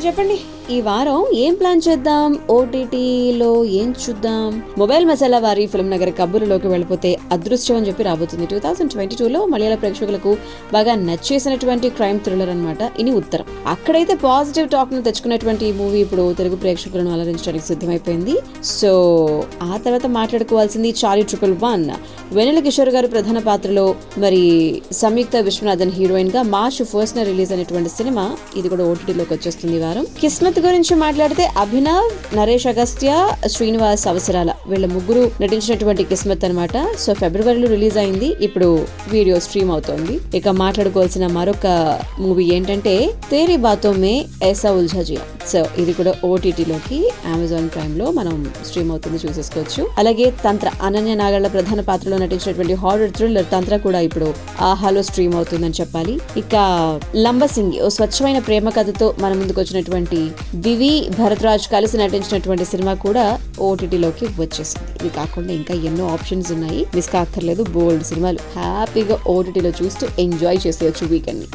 చెప్పండి, ఈ వారం ఏం ప్లాన్ చేద్దాం? ఓటీటీలో ఏం చూద్దాం? మొబైల్ మసాలా వారి ఫిల్మ్ నగర్ కబుర్లోకి వెళ్ళిపోతే అదృష్టం అని చెప్పి రాబోతుంది. 2022లో మలయాళ ప్రేక్షకులకు బాగా నచ్చేసినటువంటి క్రైమ్ థ్రిల్లర్ అనమాట ఇని ఉత్తరం. అక్కడైతే పాజిటివ్ టాక్ ను తెచ్చుకున్నటువంటి ఈ మూవీ ఇప్పుడు తెలుగు ప్రేక్షకులను అలరించడానికి సిద్ధమైపోయింది. సో ఆ తర్వాత మాట్లాడుకోవాల్సింది చార్లీ 111. వెన్నెల కిషోర్ గారు ప్రధాన పాత్రలో, మరి సంయుక్త విశ్వనాథన్ హీరోయిన్ గా మార్చ్ 1st రిలీజ్ అయినటువంటి సినిమా. ఇది కూడా ఓటీటీలోకి వచ్చేస్తుంది వారం. కిస్మత్ గురించి మాట్లాడితే అభినవ్, నరేష్ అగస్త్య, శ్రీనివాస్ అవసరాల వీళ్ళ ముగ్గురు నటించినటువంటి కిస్మత్ అనమాట. సో ఫిబ్రవరిలో రిలీజ్ అయింది, ఇప్పుడు వీడియో స్ట్రీమ్ అవుతోంది. ఇక మాట్లాడుకోవాల్సిన మరొక మూవీ ఏంటంటే తేరీ బాతో మే ఐసా ఉల్झा जिया. సో ఇది కూడా ఓటీటీలోకి అమెజాన్ ప్రైమ్ లో మనం స్ట్రీమ్ అవుతుంది, చూసేసుకోవచ్చు. అలాగే తంత్ర, అనన్య నాగళ్ల ప్రధాన పాత్రలో నటించినటువంటి హారర్ థ్రిల్లర్ తంత్ర కూడా ఇప్పుడు ఆహాలో స్ట్రీమ్ అవుతుందని చెప్పాలి. ఇక లంబసింగి ఓ స్వచ్ఛమైన ప్రేమ కథతో మన ముందుకు వచ్చినటువంటి వివి భరద్వాజ్ కలిసి నటించినటువంటి సినిమా కూడా ఓటీటీలోకి వచ్చేసింది. ఇది కాకుండా ఇంకా ఎన్నో ఆప్షన్స్ ఉన్నాయి, మిస్ కాక్కర్లేదు. బోల్డ్ సినిమాలు హ్యాపీగా ఓటీటీలో చూస్తూ ఎంజాయ్ చేసేయచ్చు వీకెండ్ ని.